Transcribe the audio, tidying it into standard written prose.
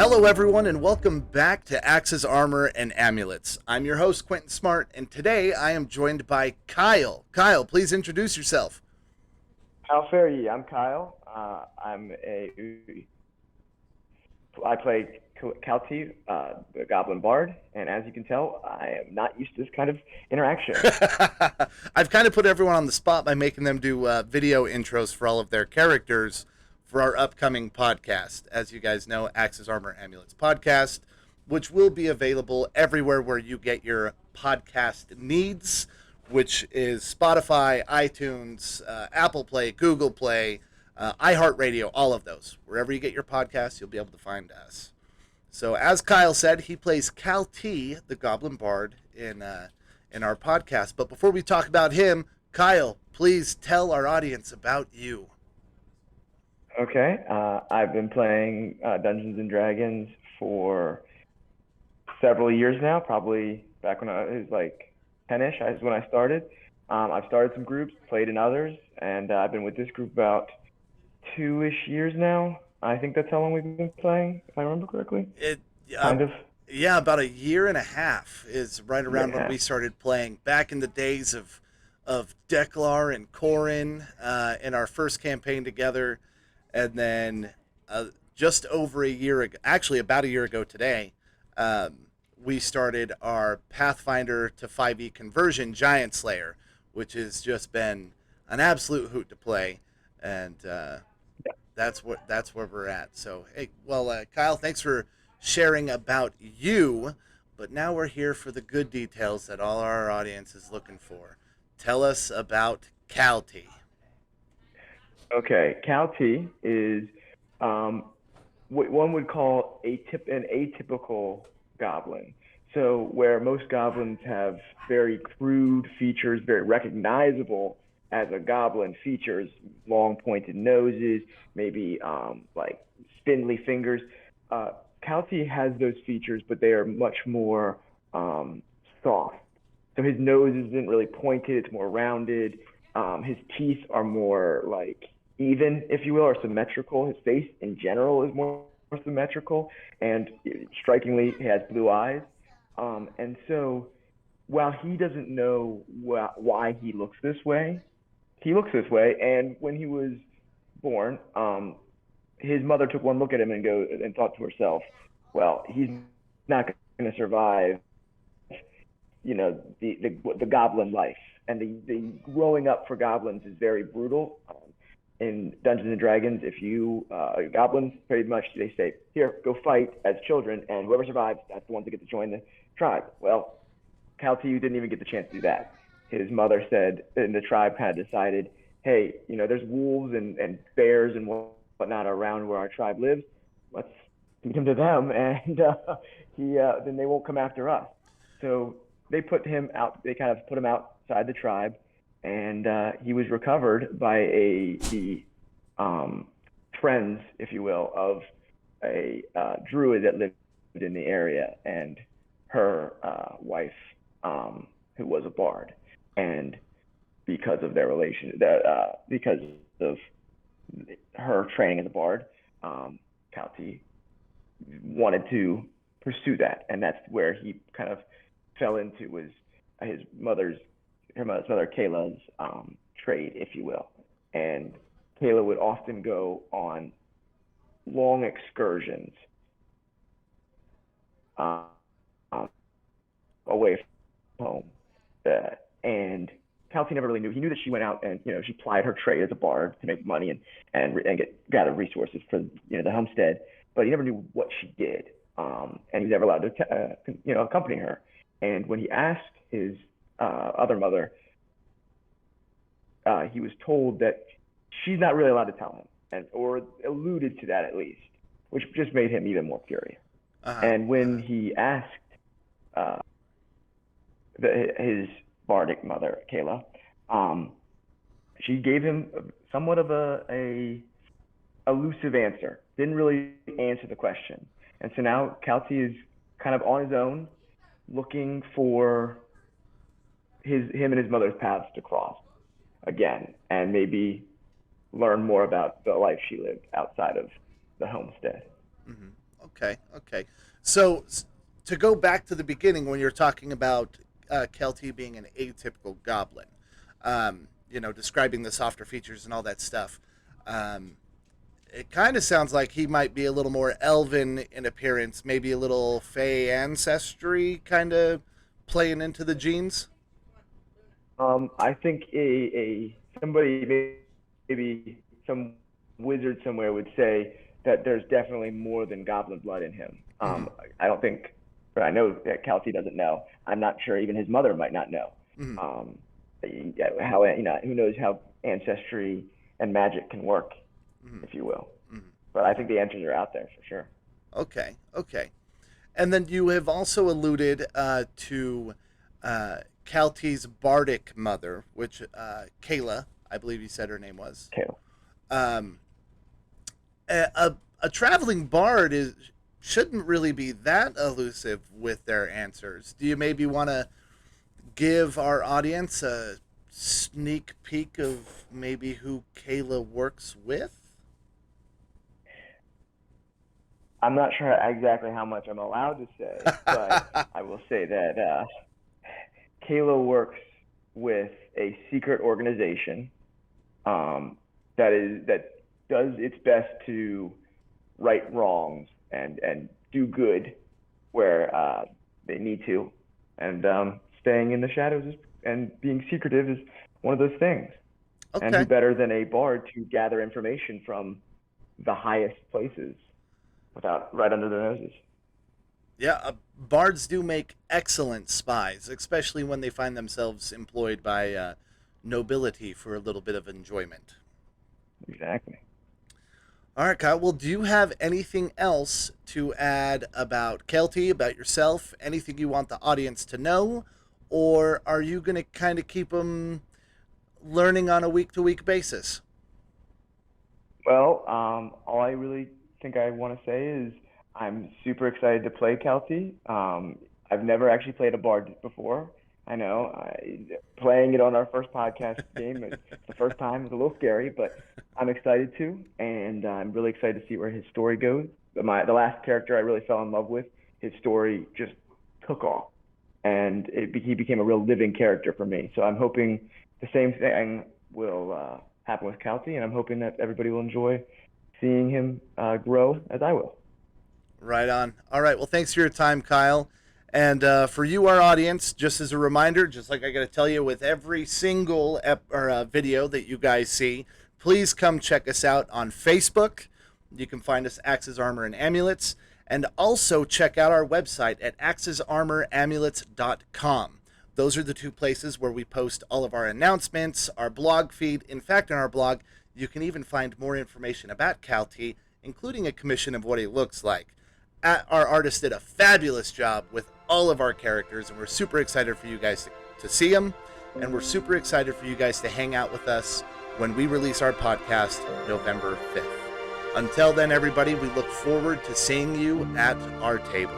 Hello, everyone, and welcome back to Axes, Armor, and Amulets. I'm your host, Quentin Smart, and today I am joined by Kyle. Kyle, please introduce yourself. How fare ye? I'm Kyle. I play Caillte, the Goblin Bard, and as you can tell, I am not used to this kind of interaction. I've kind of put everyone on the spot by making them do video intros for all of their characters for our upcoming podcast. As you guys know, Axes, Armor, Amulets podcast, which will be available everywhere where you get your podcast needs, which is Spotify, iTunes, Apple Play, Google Play, iHeartRadio, all of those. Wherever you get your podcasts, you'll be able to find us. So, as Kyle said, he plays Caillte, the Goblin Bard, in our podcast. But before we talk about him, Kyle, please tell our audience about you. Okay, I've been playing Dungeons and Dragons for several years now. Probably back when I was like 10ish is when I started. I've started some groups, played in others, and I've been with this group about 2-ish years now. I think that's how long we've been playing, if I remember correctly. Kind of. Yeah, about a year and a half is right around when Yeah. we started playing. Back in the days of Deklar and Corin in our first campaign together, and then just over a year ago, actually about a year ago today, we started our Pathfinder to 5e conversion, Giant Slayer, which has just been an absolute hoot to play, and that's where we're at. So, hey, well, Kyle, thanks for sharing about you, but now we're here for the good details that all our audience is looking for. Tell us about Caillte. Okay, Caillte is what one would call an atypical goblin. So where most goblins have very crude features, very recognizable as a goblin features, long pointed noses, maybe like spindly fingers. Caillte has those features, but they are much more soft. So his nose isn't really pointed; it's more rounded. His teeth are more like even, if you will, or symmetrical. His face in general is more symmetrical, and strikingly, he has blue eyes. And so, while he doesn't know why he looks this way. And when he was born, his mother took one look at him and thought to herself, "Well, he's not going to survive, the goblin life." And the growing up for goblins is very brutal. In Dungeons and Dragons, if you goblins, pretty much they say, "Here, go fight as children, and whoever survives, that's the ones that get to join the tribe." Well, Caillte didn't even get the chance to do that. His mother said, and the tribe kind of decided, "Hey, there's wolves and bears and whatnot around where our tribe lives. Let's feed him to them, and then they won't come after us." So they put him out. They kind of put him outside the tribe, and he was recovered by the friends, if you will, of a druid that lived in the area, and her wife, who was a bard. And because of their relation, because of her training as a bard, Caillte wanted to pursue that, and that's where he kind of fell into was her mother's mother Caille's trade, if you will. And Caille would often go on long excursions um, away from home, and Caillte never really knew. He knew that she went out and she plied her trade as a bard to make money and gather resources for the homestead, but he never knew what she did, and he was never allowed to accompany her. And when he asked his other mother, he was told that she's not really allowed to tell him, or alluded to that at least, which just made him even more furious. And when he asked his bardic mother, Caille, she gave him somewhat of a elusive answer. Didn't really answer the question, and so now Caillte is kind of on his own, looking for him and his mother's paths to cross again, and maybe learn more about the life she lived outside of the homestead. Mm-hmm. Okay, okay. So to go back to the beginning, when you're talking about Caillte being an atypical goblin, describing the softer features and all that stuff, um, it kind of sounds like he might be a little more elven in appearance, maybe a little Fey ancestry kind of playing into the genes. I think a somebody, maybe some wizard somewhere would say that there's definitely more than goblin blood in him. Mm-hmm. I don't think, but I know that Kelsey doesn't know. I'm not sure even his mother might not know. Mm-hmm. Um, how, who knows how ancestry and magic can work, Mm-hmm. if you will. Mm-hmm. But I think the answers are out there for sure. Okay, okay. And then you have also alluded to Calte's bardic mother, which Caillte, I believe you said her name was. Kale. Um, a traveling bard shouldn't really be that elusive with their answers. Do you maybe want to give our audience a sneak peek of maybe who Caillte works with? I'm not sure exactly how much I'm allowed to say, but I will say that Kayla works with a secret organization that does its best to right wrongs and do good where they need to, and staying in the shadows and being secretive is one of those things. And who Okay. better than a bard to gather information from the highest places without right under their noses? Yeah, bards do make excellent spies, especially when they find themselves employed by nobility for a little bit of enjoyment. Exactly. All right, Kyle. Well, do you have anything else to add about Kelty, about yourself? Anything you want the audience to know? Or are you going to kind of keep them learning on a week to week basis? Well, all I really think I want to say is I'm super excited to play Kelty. I've never actually played a bard before. I know playing it on our first podcast game, it's the first time. It's a little scary, but I'm excited to, and I'm really excited to see where his story goes. The last character I really fell in love with, his story just took off, and he became a real living character for me. So I'm hoping the same thing will happen with Kelty, and I'm hoping that everybody will enjoy seeing him grow as I will. Right on. All right. Well, thanks for your time, Kyle. And for you, our audience, just as a reminder, just like I got to tell you with every single video that you guys see, please come check us out on Facebook. You can find us Axes, Armor, and Amulets. And also check out our website at axesarmoramulets.com. Those are the two places where we post all of our announcements, our blog feed. In fact, on our blog, you can even find more information about Caillte, including a commission of what he looks like. Our artist did a fabulous job with all of our characters, and we're super excited for you guys to see them, and we're super excited for you guys to hang out with us when we release our podcast November 5th. Until then, everybody, we look forward to seeing you at our table.